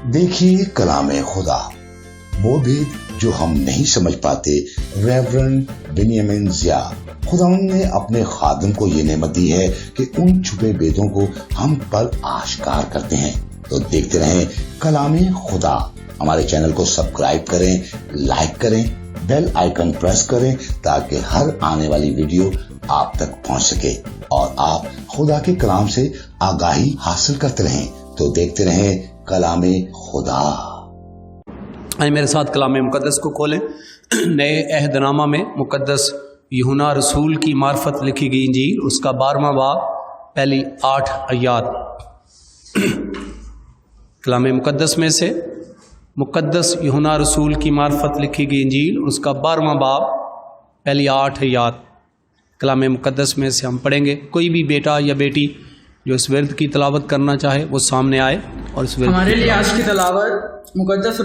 देखिए कलाम खुदा, वो भेद जो हम नहीं समझ पाते। रेवरेंड बेनियामिन ज़िया, खुदावंद ने अपने खादिम को ये नेमत दी है कि उन छुपे भेदों को हम पर आश्कार करते हैं। तो देखते रहें कलाम खुदा। हमारे चैनल को सब्सक्राइब करें, लाइक करें, बेल आइकन प्रेस करें ताकि हर आने वाली वीडियो आप तक पहुंच सके और आप खुदा के कलाम से आगाही हासिल करते रहें। तो देखते रहें कलाम खुदा। आइए मेरे साथ कलाम मुकद्दस को खोलें। नए अहदनामा में मुकद्दस यूहन्ना रसूल की मार्फत लिखी गई इंजील, उसका 12वां बाब, पहली 8 आयत। कलाम मुकद्दस में से मुकद्दस यूहन्ना रसूल की मार्फत लिखी गई इंजील, उसका 12वां बाब, पहली 8 आयत। कलाम मुकद्दस में से हम पढ़ेंगे। कोई भी बेटा या बेटी जो इस विर्द की तलावत करना चाहे वो सामने आए और इस विर्द हमारे लिए आज की तलावत मुकद्दस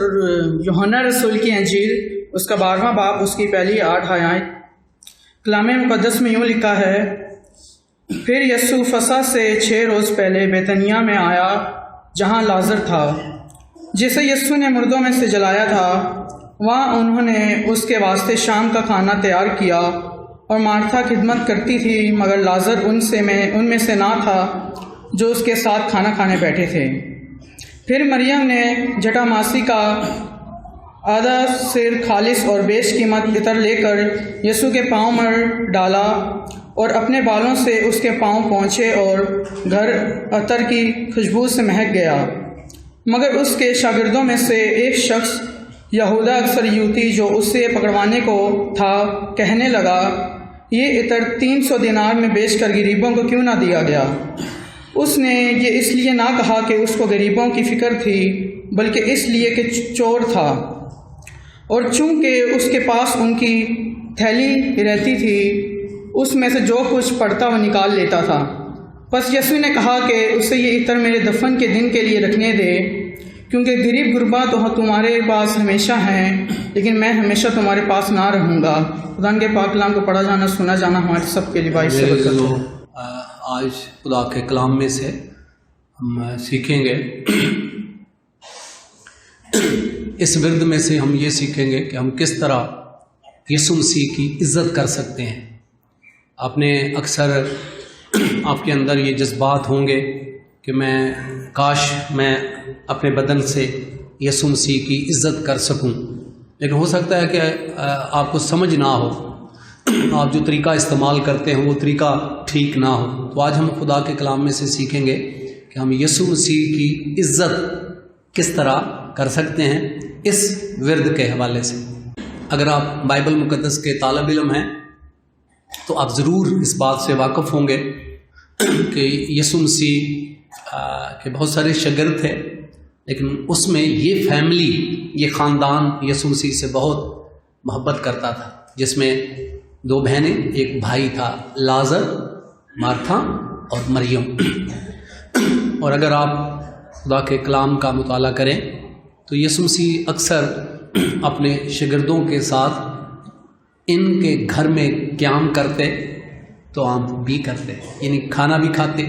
यूहन्ना रसूल की इंजील, उसका 12वां बाब, उसकी पहली 8 आयत। कलाम मुकद्दस में यूँ लिखा है, फिर यस्सु फसह से 6 रोज़ पहले बेतनिया में आया जहाँ लाजर था जिसे यस्सु ने मुर्दों में से जलाया था। वहाँ उन्होंने उसके वास्ते शाम का खाना तैयार किया और मार्था खिदमत करती थी, मगर लाजर उनमें से ना था जो उसके साथ खाना खाने बैठे थे। फिर मरियम ने जटामासी का आधा सिर खालिस और बेशकीमत इतर लेकर यीशु के पाँव में डाला और अपने बालों से उसके पाँव पोंछे और घर अतर की खुशबू से महक गया। मगर उसके शागिर्दों में से एक शख्स, यहूदा अक्सरियुती, जो उसे पकड़वाने को था, कहने लगा, ये इतर 300 दिनार में बेचकर गरीबों को क्यों ना दिया गया। उसने ये इसलिए ना कहा कि उसको गरीबों की फ़िक्र थी, बल्कि इसलिए कि चोर था और चूँकि उसके पास उनकी थैली रहती थी, उसमें से जो कुछ पड़ता वो निकाल लेता था। बस यीशु ने कहा कि उसे ये इतर मेरे दफन के दिन के लिए रखने दे, क्योंकि गरीब गुरबा तो तुम्हारे पास हमेशा हैं, लेकिन मैं हमेशा तुम्हारे पास ना रहूँगा। खुदा के पाक कलाम को पढ़ा जाना, सुना जाना हमारे सबके लिए बाइस से बरकत। आज खुदा के कलाम में से हम सीखेंगे, इस विर्द में से हम ये सीखेंगे कि हम किस तरह यीशु मसीह की इज़्ज़त कर सकते हैं। आपने अक्सर आपके अंदर ये जज्बात होंगे कि काश मैं अपने बदन से यीशु मसीह की इज़्ज़त कर सकूं, लेकिन हो सकता है कि आपको समझ ना हो, आप जो तरीका इस्तेमाल करते हैं वो तरीका ठीक ना हो। तो आज हम खुदा के कलाम में से सीखेंगे कि हम यीशु मसीह की इज़्ज़त किस तरह कर सकते हैं इस विर्द के हवाले से। अगर आप बाइबल मुकद्दस के तालिब इल्म हैं तो आप ज़रूर इस बात से वाकिफ़ होंगे कि यीशु मसीह के बहुत सारे शागिर्द थे, लेकिन उसमें ये फैमिली, ये ख़ानदान यीशु मसीह से बहुत मोहब्बत करता था, जिसमें 2 बहनें, एक भाई था लाजर, मार्था और मरियम। और अगर आप खुदा के कलाम का मुताला करें तो यीशु मसीह अक्सर अपने शागिर्दों के साथ इनके घर में क़याम करते तो आप भी करते, यानी खाना भी खाते,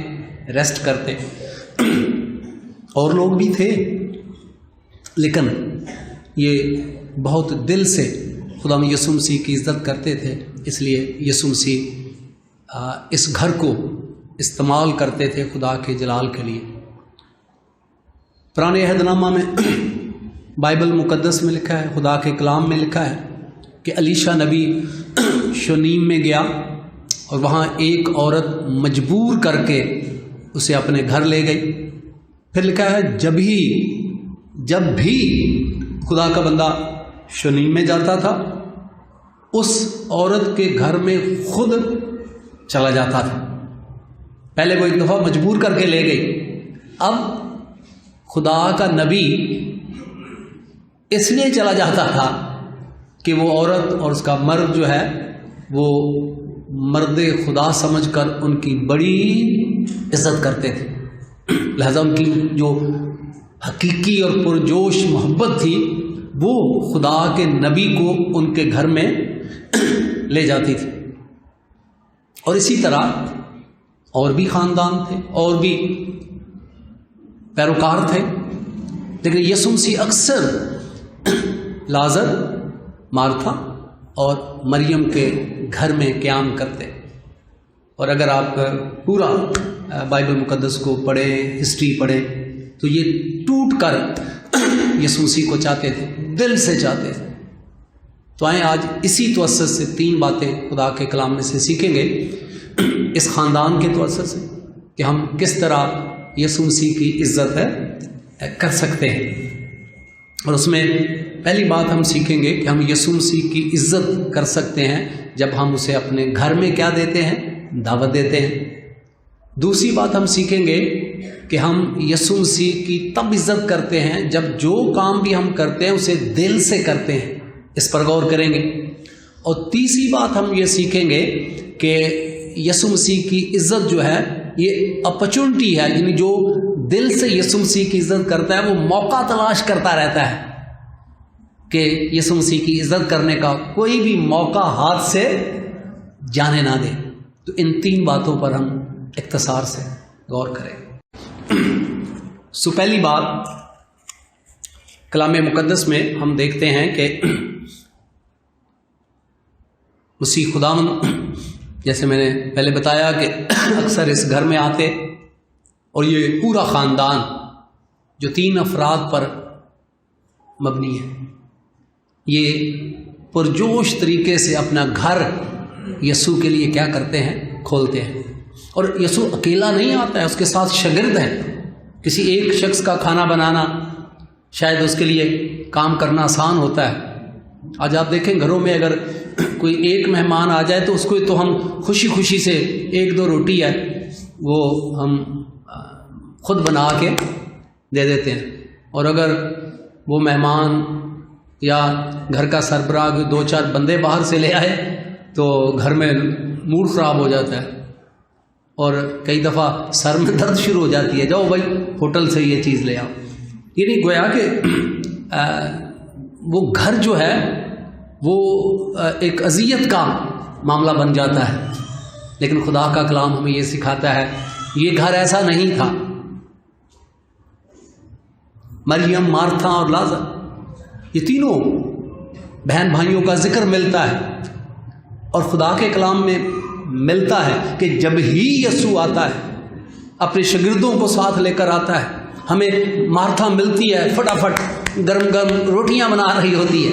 रेस्ट करते। और लोग भी थे, लेकिन ये बहुत दिल से खुदा में यीशु मसीह की इज़्ज़त करते थे, इसलिए यीशु मसीह इस घर को इस्तेमाल करते थे खुदा के जलाल के लिए। पुराने अहदनामा में बाइबल मुकद्दस में लिखा है, खुदा के कलाम में लिखा है कि अलीशा नबी शुनीम में गया और वहाँ एक औरत मजबूर करके उसे अपने घर ले गई। फिर लिखा है जब भी खुदा का बंदा शुनीम में जाता था, उस औरत के घर में खुद चला जाता था। पहले वो एक दफ़ा मजबूर करके ले गई, अब खुदा का नबी इसलिए चला जाता था कि वो औरत और उसका मर्द जो है वो मर्द खुदा समझकर उनकी बड़ी इज़्ज़त करते थे। लिहाजा उनकी जो हकीकी और पुरजोश मोहब्बत थी वो खुदा के नबी को उनके घर में ले जाती थी। और इसी तरह और भी ख़ानदान थे और भी पैरोकार थे, लेकिन यीशु मसीह अक्सर लाजर, मार्था और मरियम के घर में क़याम करते। और अगर आप पूरा बाइबल मुकद्दस को पढ़ें, हिस्ट्री पढ़ें, तो ये टूट कर यीशु मसीह को चाहते थे, दिल से चाहते थे। तो आए आज इसी तवस्सुत से 3 बातें खुदा के कलाम में से सीखेंगे, इस ख़ानदान के तवस्सुत से, कि हम किस तरह यीशु मसीह की इज़्ज़त कर सकते हैं। और उसमें पहली बात हम सीखेंगे कि हम यीशु मसीह की इज़्ज़त कर सकते हैं जब हम उसे अपने घर में क्या देते हैं, दावत देते हैं। दूसरी बात हम सीखेंगे कि हम यीशु मसीह की तब इज़्ज़त करते हैं जब जो काम भी हम करते हैं उसे दिल से करते हैं, इस पर गौर करेंगे। और तीसरी बात हम ये सीखेंगे कि यीशु मसीह की इज़्ज़त जो है ये अपॉर्चुनिटी है, यानी जो दिल से यीशु मसीह की इज़्ज़त करता है वो मौका तलाश करता रहता है कि यीशु मसीह की इज़्ज़त करने का कोई भी मौका हाथ से जाने ना दे। तो इन 3 बातों पर हम इख्तिसार से गौर करेंगे। सो पहली बात, कलाम मुकद्दस में हम देखते हैं कि मसीह खुदावंद, जैसे मैंने पहले बताया कि अक्सर इस घर में आते, और ये पूरा ख़ानदान जो 3 अफराद पर मबनी है, ये पुरजोश तरीके से अपना घर यीशु के लिए क्या करते हैं, खोलते हैं। और यीशु अकेला नहीं आता है, उसके साथ शागिर्द हैं। किसी एक शख्स का खाना बनाना शायद उसके लिए काम करना आसान होता है। आज आप देखें घरों में अगर कोई एक मेहमान आ जाए तो उसको तो हम खुशी खुशी से 1-2 रोटी है वो हम खुद बना के दे देते हैं। और अगर वो मेहमान या घर का सरबराह 2-4 बंदे बाहर से ले आए तो घर में मूड ख़राब हो जाता है, और कई दफ़ा सर में दर्द शुरू हो जाती है, जाओ भाई होटल से ये चीज़ ले आओ। ये नहीं गोया कि वो घर जो है वो एक अज़ियत का मामला बन जाता है। लेकिन खुदा का कलाम हमें ये सिखाता है ये घर ऐसा नहीं था। मरियम, मार्था और लाजर, ये तीनों बहन भाइयों का जिक्र मिलता है, और खुदा के कलाम में मिलता है कि जब ही यीशु आता है अपने शागिर्दों को साथ लेकर आता है, हमें मार्था मिलती है, फटाफट गरम गरम रोटियां बना रही होती है,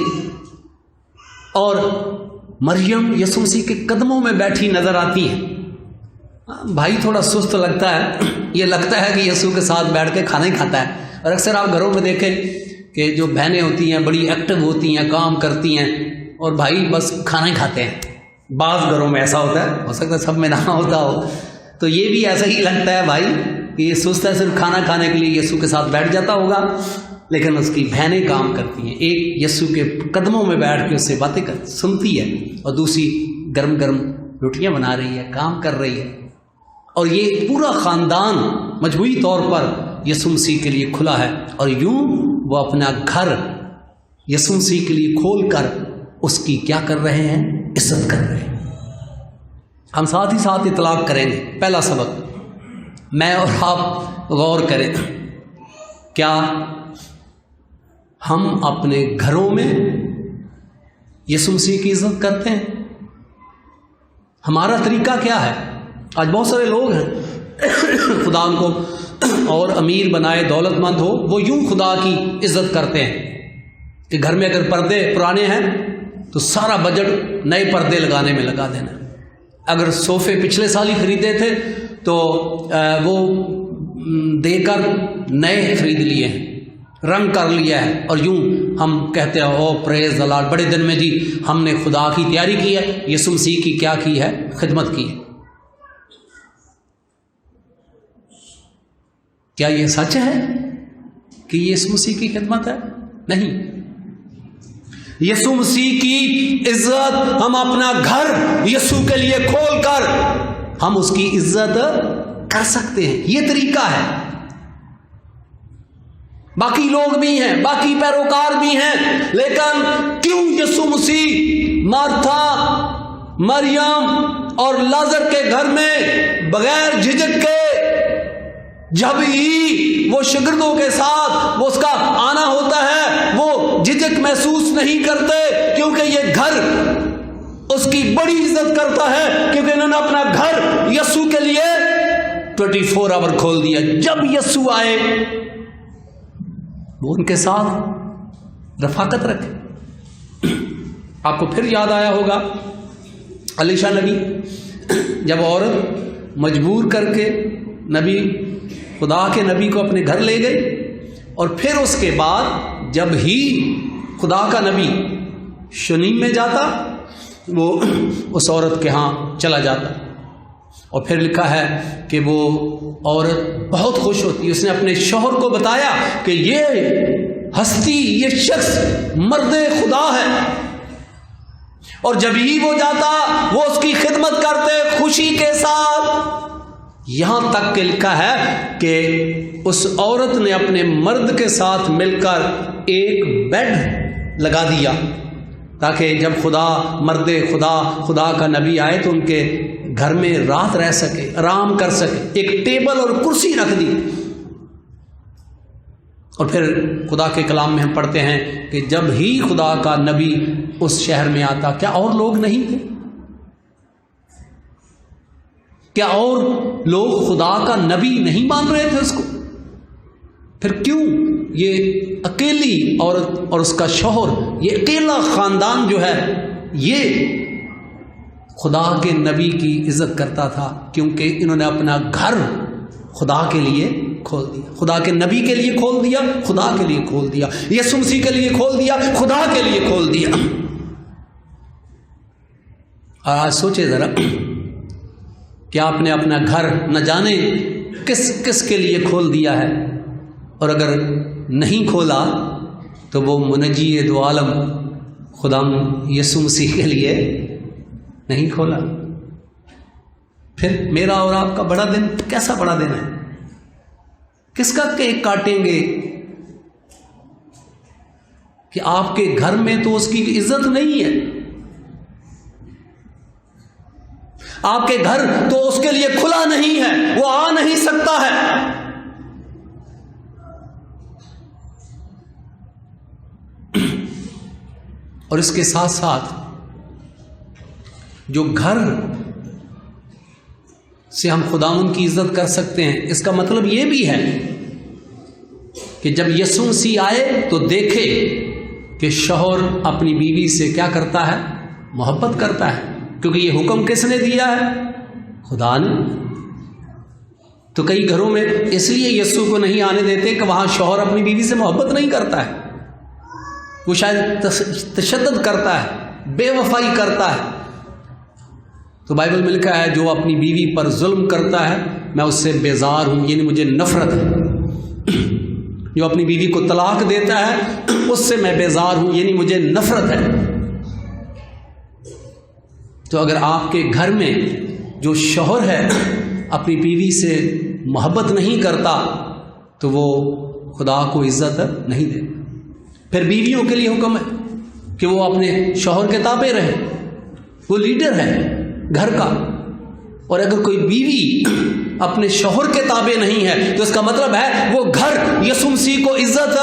और मरियम यीशु मसीह के कदमों में बैठी नजर आती है। भाई थोड़ा सुस्त लगता है, ये लगता है कि यीशु के साथ बैठ के खाना ही खाता है। और अक्सर आप घरों में देखें कि जो बहनें होती हैं बड़ी एक्टिव होती हैं, काम करती हैं, और भाई बस खाना ही खाते हैं। बाज़ घरों में ऐसा होता है, हो सकता है सब में ना होता हो, तो ये भी ऐसा ही लगता है भाई कि ये सोचता है सिर्फ खाना खाने के लिए यीशु के साथ बैठ जाता होगा, लेकिन उसकी बहनें काम करती हैं। एक यीशु के कदमों में बैठ के उससे बातें कर सुनती है, और दूसरी गरम गरम रोटियां बना रही है, काम कर रही है। और ये पूरा ख़ानदान मजबूरी तौर पर यीशु मसीह के लिए खुला है, और यूं वो अपना घर यीशु मसीह के लिए खोल कर उसकी क्या कर रहे हैं, इज्जत कर रहे हैं। हम साथ ही साथ इतलाक करेंगे। पहला सबक मैं और आप गौर करें, क्या हम अपने घरों में यीशु मसीह की इज्जत करते हैं? हमारा तरीका क्या है? आज बहुत सारे लोग हैं खुदा उनको और अमीर बनाए, दौलतमंद हो, वो यूं खुदा की इज्जत करते हैं कि घर में अगर पर्दे पुराने हैं तो सारा बजट नए पर्दे लगाने में लगा देना। अगर सोफे पिछले साल ही खरीदे थे तो वो देकर नए खरीद लिए हैं, रंग कर लिया है, और यूं हम कहते हैं ओ प्रेज द लॉर्ड, बड़े दिन में जी हमने खुदा की तैयारी की है, यीशु मसीह की क्या की है, खिदमत की है। क्या ये सच है कि यीशु मसीह की खिदमत है? नहीं। यीशु मसीह की इज्जत हम अपना घर यीशु के लिए खोलकर हम उसकी इज्जत कर सकते हैं। ये तरीका है। बाकी लोग भी हैं, बाकी पैरोकार भी हैं, लेकिन क्यों यीशु मसीह मार्था, मरियम और लाजर के घर में बगैर झिझक के जब ही वो शागिर्दों के साथ वो उसका इज्जत महसूस नहीं करते, क्योंकि ये घर उसकी बड़ी इज्जत करता है, क्योंकि इन्होंने अपना घर यीशु के लिए 24 आवर खोल दिया। जब यीशु आए वो उनके साथ रफाकत रखे। आपको फिर याद आया होगा अलीशा नबी, जब औरत मजबूर करके नबी, खुदा के नबी को अपने घर ले गई, और फिर उसके बाद जब ही खुदा का नबी शुनीम में जाता, वो उस औरत के यहाँ चला जाता, और फिर लिखा है कि वो औरत बहुत खुश होती। उसने अपने शौहर को बताया कि ये हस्ती, ये शख्स मर्दे खुदा है, और जब ही वो जाता वो उसकी खिदमत करते खुशी के साथ। यहां तक कि लिखा है कि उस औरत ने अपने मर्द के साथ मिलकर एक बेड लगा दिया, ताकि जब मर्दे खुदा का नबी आए तो उनके घर में रात रह सके, आराम कर सके। एक टेबल और कुर्सी रख दी। और फिर खुदा के कलाम में हम पढ़ते हैं कि जब ही खुदा का नबी उस शहर में आता, क्या और लोग नहीं थे? क्या और लोग खुदा का नबी नहीं मान रहे थे उसको? फिर क्यों ये अकेली औरत और उसका शौहर, ये अकेला खानदान जो है, ये खुदा के नबी की इज्जत करता था? क्योंकि इन्होंने अपना घर खुदा के लिए खोल दिया, खुदा के नबी के लिए खोल दिया, खुदा के लिए खोल दिया, यीशु मसीह के लिए खोल दिया, खुदा के लिए खोल दिया। और आज सोचे जरा कि आपने अपना घर न जाने किस किस के लिए खोल दिया है, और अगर नहीं खोला तो वो मुनज्जी दो आलम खुदा यीशु मसीह के लिए नहीं खोला। फिर मेरा और आपका बड़ा दिन कैसा बड़ा दिन है? किसका केक काटेंगे कि आपके घर में तो उसकी इज्जत नहीं है, आपके घर तो उसके लिए खुला नहीं है, वो आ नहीं सकता है। और इसके साथ साथ जो घर से हम खुदावंद की इज्जत कर सकते हैं, इसका मतलब ये भी है कि जब यीशु मसीह आए तो देखे कि शौहर अपनी बीवी से क्या करता है? मोहब्बत करता है। क्योंकि ये हुक्म किसने दिया है? खुदा ने। तो कई घरों में इसलिए यीशु को नहीं आने देते कि वहां शौहर अपनी बीवी से मोहब्बत नहीं करता है, वो शायद तशद्दुद करता है, बेवफाई करता है। तो बाइबल में लिखा है, जो अपनी बीवी पर जुल्म करता है मैं उससे बेजार हूं, यानी मुझे नफरत है। जो अपनी बीवी को तलाक देता है उससे मैं बेजार हूं, यानी मुझे नफरत है। तो अगर आपके घर में जो शौहर है अपनी बीवी से मोहब्बत नहीं करता तो वो खुदा को इज्जत नहीं देता। फिर बीवियों के लिए हुक्म है कि वो अपने शौहर के ताबे रहे, वो लीडर है घर का। और अगर कोई बीवी अपने शौहर के ताबे नहीं है तो इसका मतलब है वो घर यीशु मसीह को इज्जत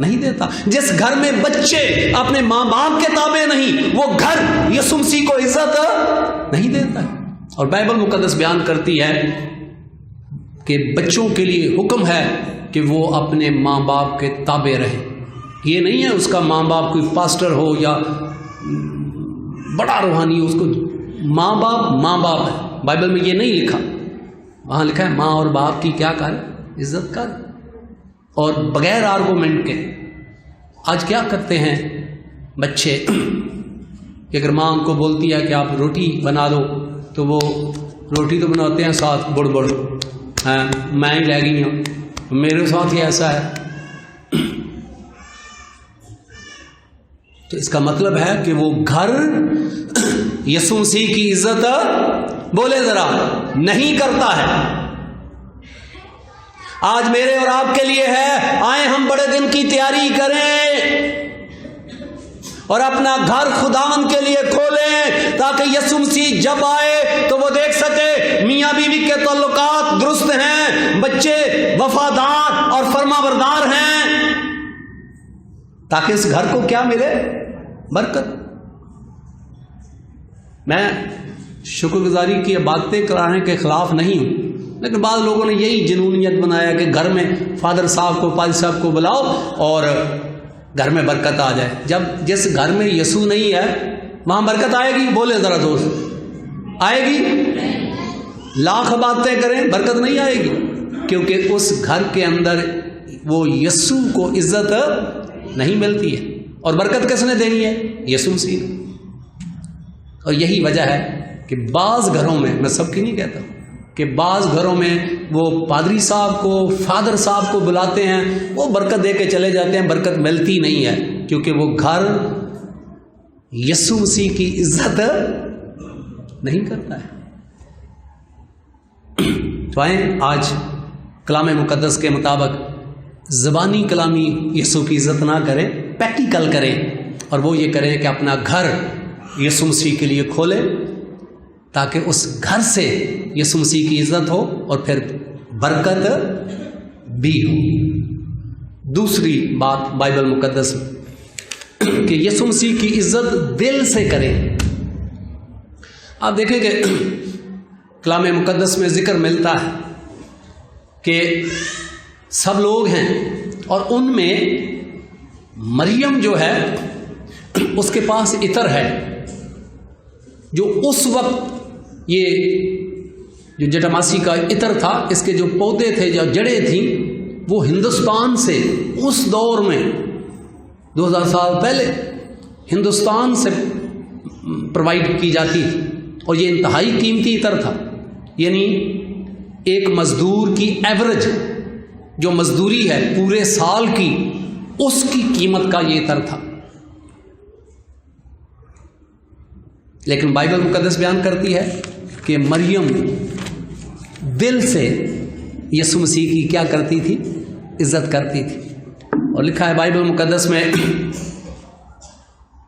नहीं देता। जिस घर में बच्चे अपने माँ बाप के ताबे नहीं, वो घर यीशु मसीह को इज्जत नहीं देता। और बाइबल मुकद्दस बयान करती है कि बच्चों के लिए हुक्म है कि वो अपने माँ बाप के ताबे रहे। ये नहीं है उसका माँ बाप कोई पास्टर हो या बड़ा रूहानी हो, उसको माँ बाप है। बाइबल में ये नहीं लिखा, वहाँ लिखा है माँ और बाप की क्या कर? इज्जत कर। और बगैर आर्गूमेंट के आज क्या करते हैं बच्चे कि अगर माँ उनको बोलती है कि आप रोटी बना दो तो वो रोटी तो बनाते हैं साथ बुड़ हाँ मैं ही ले गई हूँ, मेरे साथ ही ऐसा है। तो इसका मतलब है कि वो घर यीशु मसीह की इज्जत बोले जरा नहीं करता है। आज मेरे और आपके लिए है, आए हम बड़े दिन की तैयारी करें और अपना घर खुदावंद के लिए खोलें ताकि यीशु मसीह जब आए तो वो देख सके मियाँ बीवी के ताल्लुकात दुरुस्त हैं, बच्चे वफादार और फरमाबरदार हैं। تاکہ اس گھر کو کیا ملے؟ برکت۔ میں شکر گزاری کی باتیں کرانے کے خلاف نہیں ہوں، لیکن بعض لوگوں نے یہی جنونیت بنایا کہ گھر میں فادر صاحب کو، پادری صاحب کو بلاؤ اور گھر میں برکت آ جائے۔ جب جس گھر میں یسوع نہیں ہے وہاں برکت آئے گی؟ بولے ذرا دوست، آئے گی؟ لاکھ باتیں کریں برکت نہیں آئے گی، کیونکہ اس گھر کے اندر وہ یسوع کو عزت نہیں ملتی ہے۔ اور برکت کس نے دینی ہے؟ یسوع مسیح۔ اور یہی وجہ ہے کہ بعض گھروں میں سب کی نہیں کہتا کہ بعض گھروں میں وہ پادری صاحب کو، فادر صاحب کو بلاتے ہیں، وہ برکت دے کے چلے جاتے ہیں، برکت ملتی نہیں ہے، کیونکہ وہ گھر یسوع مسیح کی عزت نہیں کرتا ہے۔ تو آئیں آج کلام مقدس کے مطابق زبانی کلامی یسوع کی عزت نہ کریں، پریکٹیکل کریں، اور وہ یہ کریں کہ اپنا گھر یسوع مسیح کے لیے کھولیں تاکہ اس گھر سے یسوع مسیح کی عزت ہو اور پھر برکت بھی ہو۔ دوسری بات بائبل مقدس میں کہ یسوع مسیح کی عزت دل سے کریں۔ آپ دیکھیں کہ کلام مقدس میں ذکر ملتا ہے کہ سب لوگ ہیں اور ان میں مریم جو ہے اس کے پاس عطر ہے جو اس وقت، یہ جو جٹاماسی کا عطر تھا، اس کے جو پودے تھے، جو جڑیں تھیں، وہ ہندوستان سے اس دور میں 2000 سال پہلے ہندوستان سے پرووائڈ کی جاتی تھی، اور یہ انتہائی قیمتی عطر تھا۔ یعنی ایک مزدور کی ایوریج جو مزدوری ہے پورے سال کی، اس کی قیمت کا یہ عطر تھا۔ لیکن بائبل مقدس بیان کرتی ہے کہ مریم دل سے یسوع مسیح کی کیا کرتی تھی؟ عزت کرتی تھی۔ اور لکھا ہے بائبل مقدس میں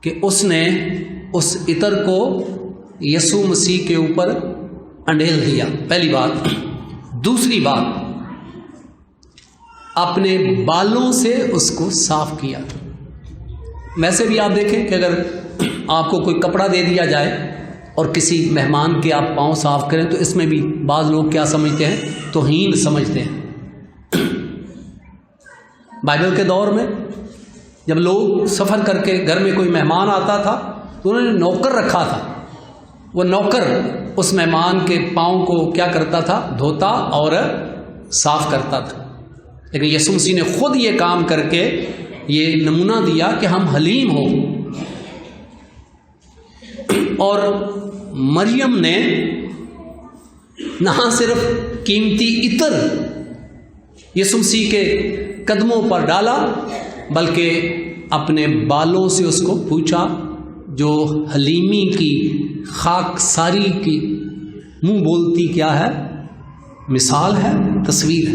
کہ اس نے اس عطر کو یسوع مسیح کے اوپر انڈیل دیا، پہلی بات۔ دوسری بات، اپنے بالوں سے اس کو صاف کیا۔ ویسے بھی آپ دیکھیں کہ اگر آپ کو کوئی کپڑا دے دیا جائے اور کسی مہمان کے آپ پاؤں صاف کریں تو اس میں بھی بعض لوگ کیا سمجھتے ہیں؟ توہین سمجھتے ہیں۔ بائبل کے دور میں جب لوگ سفر کر کے گھر میں کوئی مہمان آتا تھا تو انہوں نے نوکر رکھا تھا، وہ نوکر اس مہمان کے پاؤں کو کیا کرتا تھا؟ دھوتا اور صاف کرتا تھا۔ لیکن یسوع مسیح نے خود یہ کام کر کے یہ نمونہ دیا کہ ہم حلیم ہو۔ اور مریم نے نہ صرف قیمتی عطر یسوع مسیح کے قدموں پر ڈالا، بلکہ اپنے بالوں سے اس کو پوچھا، جو حلیمی کی، خاک ساری کی منہ بولتی کیا ہے؟ مثال ہے، تصویر ہے۔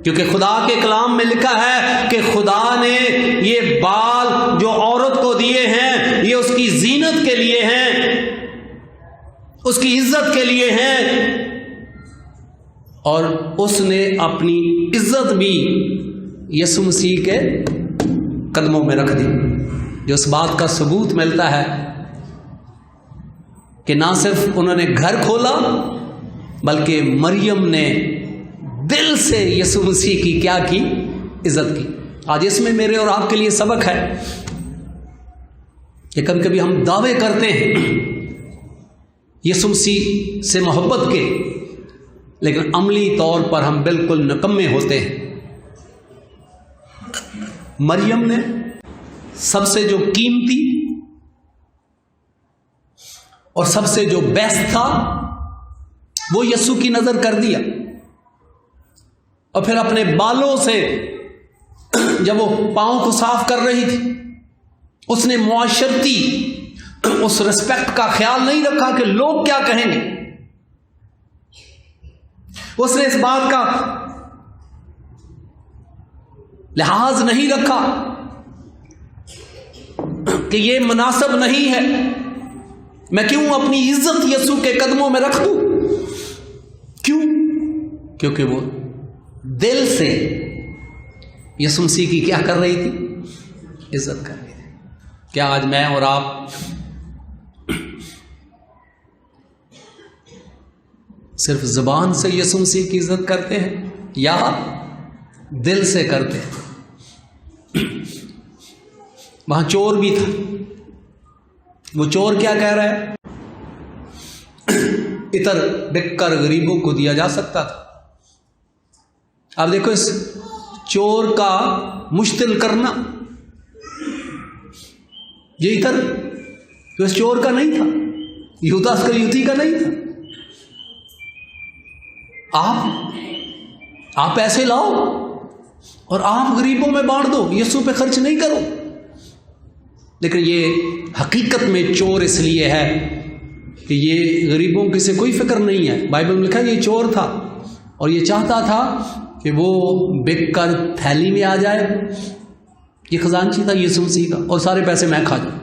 کیونکہ خدا کے کلام میں لکھا ہے کہ خدا نے یہ بال جو عورت کو دیے ہیں یہ اس کی زینت کے لیے ہیں، اس کی عزت کے لیے ہیں، اور اس نے اپنی عزت بھی یسوع مسیح کے قدموں میں رکھ دی، جو اس بات کا ثبوت ملتا ہے کہ نہ صرف انہوں نے گھر کھولا بلکہ مریم نے دل سے یسوع مسیح کی کیا کی؟ عزت کی۔ آج اس میں میرے اور آپ کے لیے سبق ہے کہ کبھی کبھی ہم دعوے کرتے ہیں یسوع مسیح سے محبت کے، لیکن عملی طور پر ہم بالکل نکمے ہوتے ہیں۔ مریم نے سب سے جو قیمتی اور سب سے جو بیسٹ تھا وہ یسوع کی نظر کر دیا، اور پھر اپنے بالوں سے جب وہ پاؤں کو صاف کر رہی تھی اس نے معاشرتی اس رسپیکٹ کا خیال نہیں رکھا کہ لوگ کیا کہیں گے، اس نے اس بات کا لحاظ نہیں رکھا کہ یہ مناسب نہیں ہے، میں کیوں اپنی عزت یسوع کے قدموں میں رکھ دوں؟ کیوں؟ کیونکہ وہ دل سے یسوع مسیح کی کیا کر رہی تھی؟ عزت کرنی ہے۔ کیا آج میں اور آپ صرف زبان سے یسوع مسیح کی عزت کرتے ہیں یا دل سے کرتے ہیں؟ وہاں چور بھی تھا، وہ چور کیا کہہ رہا ہے؟ عطر بک کر غریبوں کو دیا جا سکتا تھا۔ آپ دیکھو اس چور کا مشتل کرنا، یہ عطر جو اس چور کا نہیں تھا، یہودا اسکریوتی کا نہیں تھا۔ آپ پیسے لاؤ اور آپ غریبوں میں بانٹ دو، یسوع پہ خرچ نہیں کرو۔ لیکن یہ حقیقت میں چور اس لیے ہے کہ یہ غریبوں کی سے کوئی فکر نہیں ہے۔ بائبل میں لکھا ہے یہ چور تھا اور یہ چاہتا تھا کہ وہ بک کر تھیلی میں آ جائے، یہ خزانچی تھا یسوع مسیح کا، اور سارے پیسے میں کھا جاؤں۔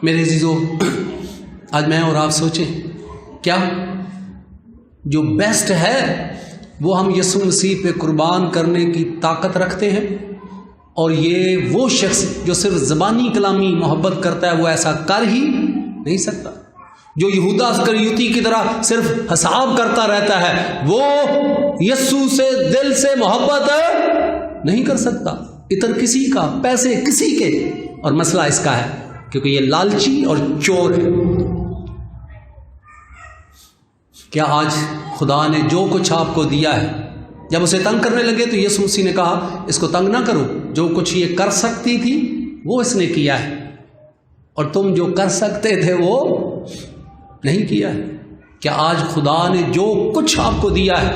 میرے عزیزو، آج میں اور آپ سوچیں کیا جو بیسٹ ہے وہ ہم یسوع مسیح پہ قربان کرنے کی طاقت رکھتے ہیں؟ اور یہ وہ شخص جو صرف زبانی کلامی محبت کرتا ہے وہ ایسا کر ہی نہیں سکتا۔ جو یہودا اسکریوتی کی طرح صرف حساب کرتا رہتا ہے وہ یسوع سے دل سے محبت نہیں کر سکتا۔ عطر کسی کا، پیسے کسی کے، اور مسئلہ اس کا ہے کیونکہ یہ لالچی اور چور ہے۔ کیا آج خدا نے جو کچھ آپ کو دیا ہے، جب اسے تنگ کرنے لگے تو یسوع مسیح نے کہا اس کو تنگ نہ کرو، جو کچھ یہ کر سکتی تھی وہ اس نے کیا ہے، اور تم جو کر سکتے تھے وہ نہیں کیا ہے۔ کیا آج خدا نے جو کچھ آپ کو دیا ہے،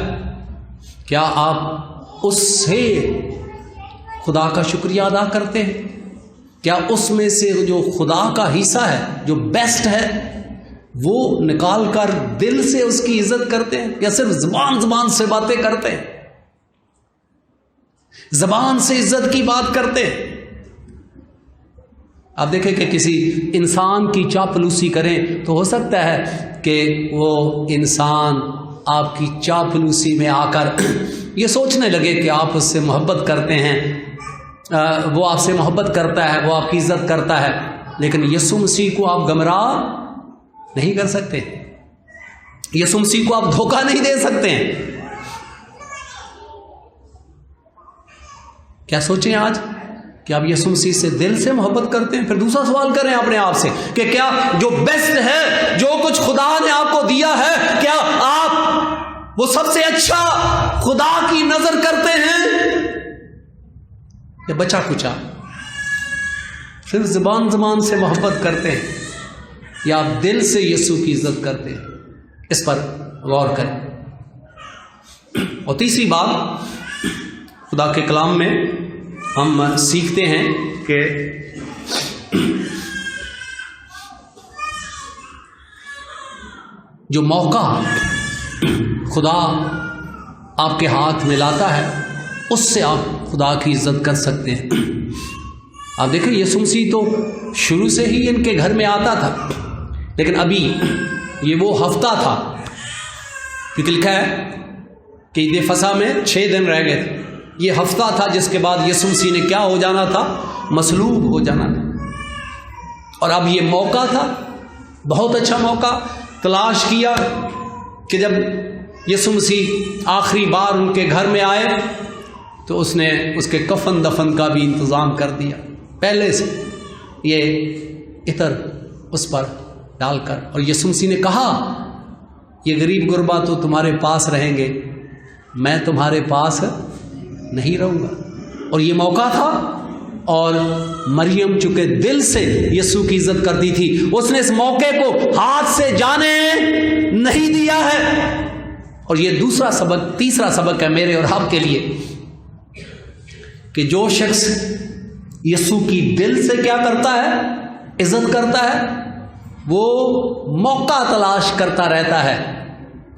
کیا آپ اس سے خدا کا شکریہ ادا کرتے ہیں؟ کیا اس میں سے جو خدا کا حصہ ہے، جو بیسٹ ہے، وہ نکال کر دل سے اس کی عزت کرتے ہیں، یا صرف زبان سے باتیں کرتے ہیں، زبان سے عزت کی بات کرتے ہیں؟ آپ دیکھیں کہ کسی انسان کی چاپلوسی کریں تو ہو سکتا ہے کہ وہ انسان آپ کی چاپلوسی میں آ کر یہ سوچنے لگے کہ آپ اس سے محبت کرتے ہیں، وہ آپ سے محبت کرتا ہے، وہ آپ کی عزت کرتا ہے، لیکن یسوع مسیح کو آپ گمراہ نہیں کر سکتے، یسوع مسیح کو آپ دھوکہ نہیں دے سکتے ہیں۔ کیا سوچیں آج کہ آپ یسوع مسیح سے دل سے محبت کرتے ہیں؟ پھر دوسرا سوال کریں اپنے آپ سے کہ کیا جو بیسٹ ہے، جو کچھ خدا نے آپ کو دیا ہے، کیا آپ وہ سب سے اچھا خدا کی نظر کرتے ہیں یا بچا کچا؟ صرف زبان سے محبت کرتے ہیں یا آپ دل سے یسوع کی عزت کرتے ہیں؟ اس پر غور کریں۔ اور تیسری بات، خدا کے کلام میں ہم سیکھتے ہیں کہ جو موقع خدا آپ کے ہاتھ میں لاتا ہے اس سے آپ خدا کی عزت کر سکتے ہیں۔ آپ دیکھیں یسوع مسیح تو شروع سے ہی ان کے گھر میں آتا تھا، لیکن ابھی یہ وہ ہفتہ تھا، کیونکہ لکھا ہے کہ عید فصح میں 6 دن رہ گئے تھے۔ یہ ہفتہ تھا جس کے بعد یسوع مسیح نے کیا ہو جانا تھا؟ مصلوب ہو جانا تھا۔ اور اب یہ موقع تھا، بہت اچھا موقع تلاش کیا کہ جب یسوع مسیح آخری بار ان کے گھر میں آئے تو اس نے اس کے کفن دفن کا بھی انتظام کر دیا پہلے سے، یہ عطر اس پر ڈال کر۔ اور یسوع مسیح نے کہا یہ غریب غربا تو تمہارے پاس رہیں گے، میں تمہارے پاس نہیں رہوں گا۔ اور یہ موقع تھا، اور مریم چونکہ دل سے یسوع کی عزت کرتی تھی، اس نے اس موقع کو ہاتھ سے جانے نہیں دیا ہے۔ اور یہ تیسرا سبق ہے میرے اور آپ کے لیے کہ جو شخص یسوع کی دل سے کیا کرتا ہے؟ عزت کرتا ہے، وہ موقع تلاش کرتا رہتا ہے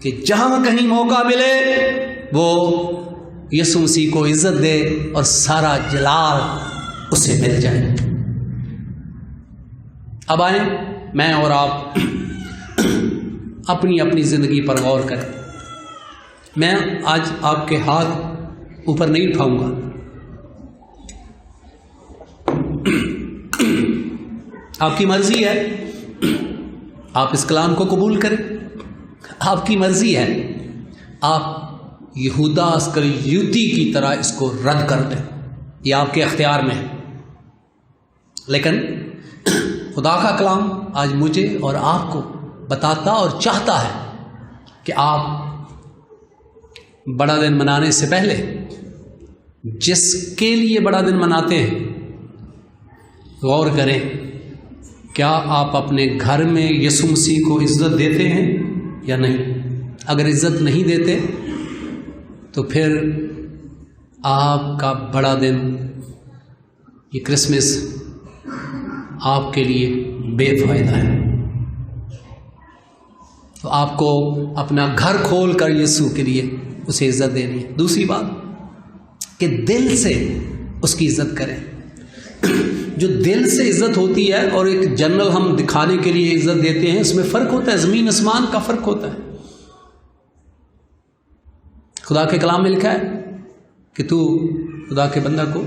کہ جہاں کہیں موقع ملے وہ یسوع مسیح کو عزت دے اور سارا جلال اسے مل جائے۔ اب آئیں میں اور آپ اپنی زندگی پر غور کریں۔ میں آج آپ کے ہاتھ ऊपर नहीं उठाऊंगा। आपकी मर्जी है, आप इस कलाम को कबूल करें, आपकी मर्जी है आप यहूदा इस्करियोती की तरह इसको रद्द कर दें, ये आपके अख्तियार में है। लेकिन खुदा का कलाम आज मुझे और आपको बताता और चाहता है कि आप बड़ा दिन मनाने से पहले जिसके लिए बड़ा दिन मनाते हैं गौर करें, क्या आप अपने घर में यीशु मसीह को इज़्ज़त देते हैं या नहीं। अगर इज़्ज़त नहीं देते तो फिर आपका बड़ा दिन, ये क्रिसमस आपके लिए बेफायदा है। तो आपको अपना घर खोल कर यीशु के लिए उसे इज़्ज़त देनी है। दूसरी बात कि दिल से उसकी इज़्ज़त करें। जो दिल से इज़्ज़त होती है और एक जनरल हम दिखाने के लिए इज़्ज़त देते हैं, इसमें फ़र्क होता है, ज़मीन आसमान का फ़र्क होता है। खुदा के कलाम में लिखा है कि तू खुदा के बंदा को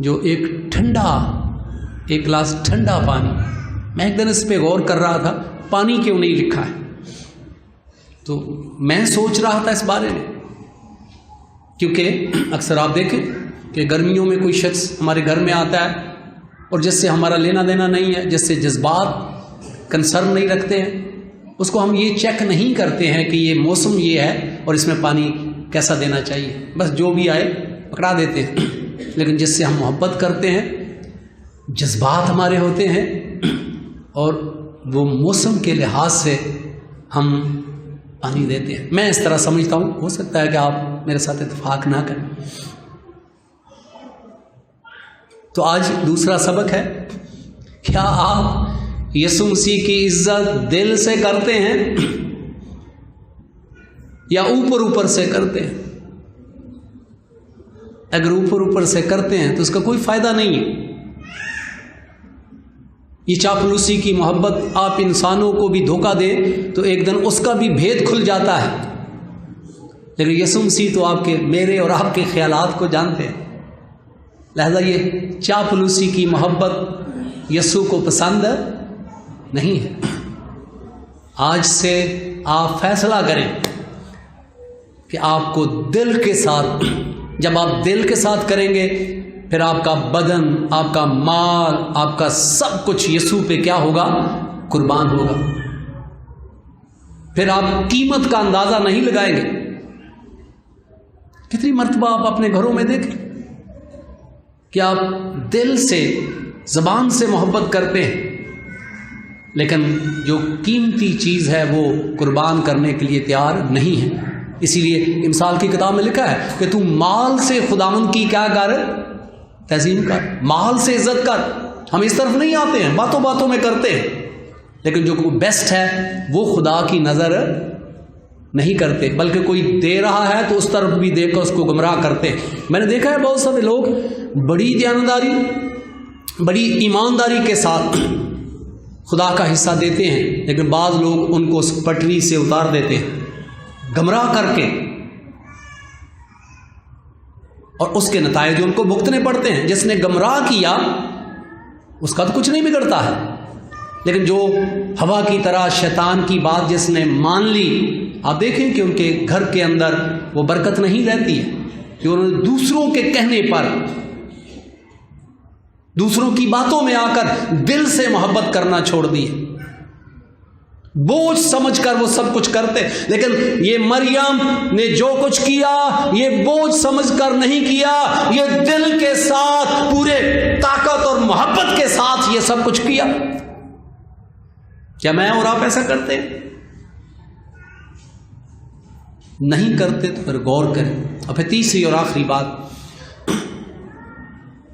जो एक गिलास ठंडा पानी, मैं एक दिन इस पर गौर कर रहा था, पानी क्यों नहीं लिखा है, तो मैं सोच रहा था इस बारे में, क्योंकि अक्सर आप देखें कि गर्मियों में कोई शख्स हमारे घर में आता है और जिससे हमारा लेना देना नहीं है, जिससे जज्बात कंसर्न नहीं रखते हैं, उसको हम ये चेक नहीं करते हैं कि ये मौसम ये है और इसमें पानी कैसा देना चाहिए, बस जो भी आए पकड़ा देते हैं। लेकिन जिससे हम मोहब्बत करते हैं, जज्बात हमारे होते हैं और वो मौसम के लिहाज से हम पानी देते हैं। मैं इस तरह समझता हूँ, हो सकता है कि आप मेरे साथ इत्तेफाक ना करें। तो आज दूसरा सबक है, क्या आप यीशु मसीह की इज्जत दिल से करते हैं या ऊपर ऊपर से करते हैं। अगर ऊपर ऊपर से करते हैं तो उसका कोई फायदा नहीं है। ये चापलूसी की मोहब्बत आप इंसानों को भी धोखा दे तो एक दिन उसका भी भेद खुल जाता है, लेकिन यीशु मसीह तो आपके, मेरे और आपके ख्यालात को जानते हैं। लिहाजा ये चापलूसी की मोहब्बत यीशु को पसंद नहीं है। आज से आप फैसला करें कि आपको दिल के साथ, जब आप दिल के साथ करेंगे फिर आपका बदन, आपका माल, आपका सब कुछ यीशु पे क्या होगा, कुर्बान होगा। फिर आप कीमत का अंदाजा नहीं लगाएंगे। कितनी मर्तबा आप अपने घरों में देखें कि आप दिल से, ज़बान से मोहब्बत करते हैं, लेकिन जो कीमती चीज़ है वो कुर्बान करने के लिए तैयार नहीं है। इसीलिए इमसाल की किताब में लिखा है कि तू माल से खुदावंद की क्या कर, तज़ीम कर, माल से इज्जत कर। हम इस तरफ नहीं आते हैं, बातों बातों में करते हैं, लेकिन जो बेस्ट है वो खुदा की नज़र नहीं करते, बल्कि कोई दे रहा है तो उस तरफ भी देकर उसको गुमराह करते हैं। मैंने देखा है बहुत सारे लोग बड़ी दयानतदारी, बड़ी ईमानदारी के साथ खुदा का हिस्सा देते हैं, लेकिन बाज़ लोग उनको उस पटरी से उतार देते हैं गुमराह करके, और उसके नतायज उनको भुगतने पड़ते हैं। जिसने गुमराह किया उसका तो कुछ नहीं बिगड़ता है, लेकिन जो हवा की तरह शैतान की बात जिसने मान ली, आप देखें कि उनके घर के अंदर वो बरकत नहीं रहती है, कि उन्होंने दूसरों के कहने पर, दूसरों की बातों में आकर दिल से मोहब्बत करना छोड़ दी है। बोझ समझकर वो सब कुछ करते, लेकिन ये मरियम ने जो कुछ किया ये बोझ समझकर नहीं किया, ये दिल के साथ, पूरे ताकत और मोहब्बत के साथ ये सब कुछ किया। क्या मैं और आप ऐसा करते हैं? नहीं करते तो फिर गौर करें। और फिर तीसरी और आखिरी बात,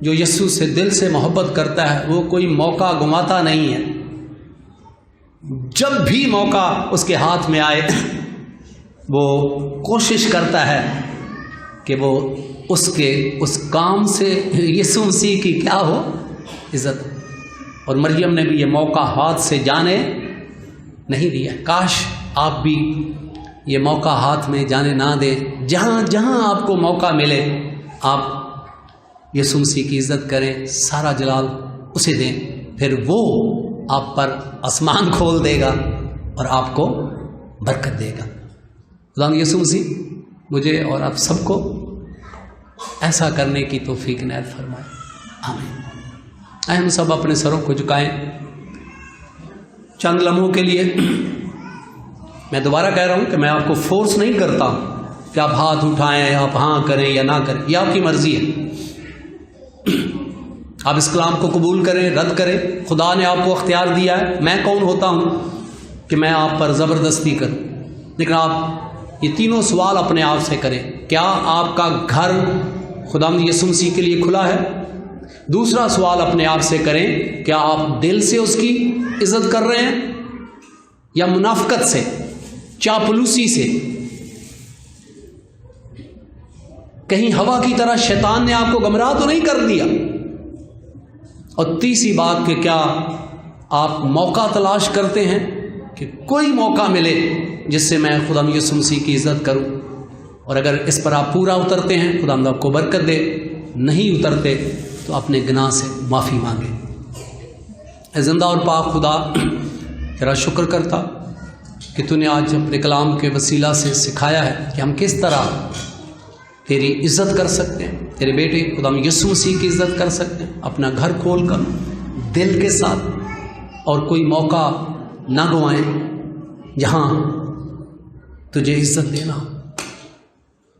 जो यीशु से दिल से मोहब्बत करता है वो कोई मौका गंवाता नहीं है। जब भी मौका उसके हाथ में आए वो कोशिश करता है कि वो उसके उस काम से यीशु मसीह की क्या हो, इज़्ज़त। और मरियम ने भी ये मौका हाथ से जाने नहीं दिया। काश आप भी ये मौका हाथ में जाने ना दें। जहाँ जहाँ आपको मौका मिले आप यीशु मसीह की इज़्ज़त करें, सारा जलाल उसे दें, फिर वो आप पर आसमान खोल देगा और आपको बरकत देगा। खुदा यीशु मसीह मुझे और आप सबको ऐसा करने की तौफीक इनायत फरमाए, आमीन। आए हम सब अपने सरों को झुकाएं चंद लम्हों के लिए। मैं दोबारा कह रहा हूं कि मैं आपको फोर्स नहीं करता कि आप हाथ उठाएं, आप हाँ करें या ना करें, यह आपकी मर्जी है। आप इस कलाम को कबूल करें, रद्द करें, खुदा ने आपको अख्तियार दिया है। मैं कौन होता हूं कि मैं आप पर ज़बरदस्ती करूं? लेकिन आप ये तीनों सवाल अपने आप से करें। क्या आपका घर खुदावंद यीशु मसीह के लिए खुला है? दूसरा सवाल अपने आप से करें, क्या आप दिल से उसकी इज्जत कर रहे हैं या मुनाफकत से, चापलूसी से? कहीं हवा की तरह शैतान ने आपको गुमराह तो नहीं कर दिया? और तीसरी बात कि क्या आप मौका तलाश करते हैं कि कोई मौका मिले जिससे मैं खुदा यीशु मसीह की इज़्ज़त करूं? और अगर इस पर आप पूरा उतरते हैं, खुदा आपको बरकत दे। नहीं उतरते तो अपने गुनाह से माफ़ी मांगे। ज़िंदा और पाक खुदा, तेरा शुक्र करता कि तूने आज अपने कलाम के वसीला से सिखाया है कि हम किस तरह तेरी इज़्ज़त कर सकते हैं, तेरे बेटे खुदा यीशु मसीह की इज़्ज़त कर सकते हैं, अपना घर खोल कर दिल के साथ, और कोई मौका ना गंवाएं जहाँ तुझे इज़्ज़त देना।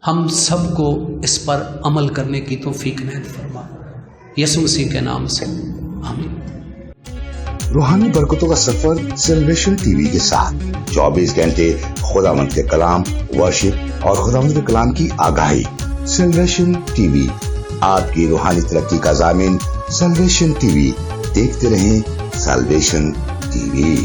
हम सबको इस पर अमल करने की तौफीक इनायत फरमा, यीशु मसीह के नाम से, आमीन। रूहानी बरकतों का सफर सेलिब्रेशन टीवी के साथ 24 घंटे खुदावंद के कलाम, वर्शिप और खुदावंद के कलाम की आगाही। सेलिब्रेशन टीवी, आपकी रूहानी तरक्की का ज़ामिन। सेलिब्रेशन टीवी, देखते रहें सेलिब्रेशन टीवी।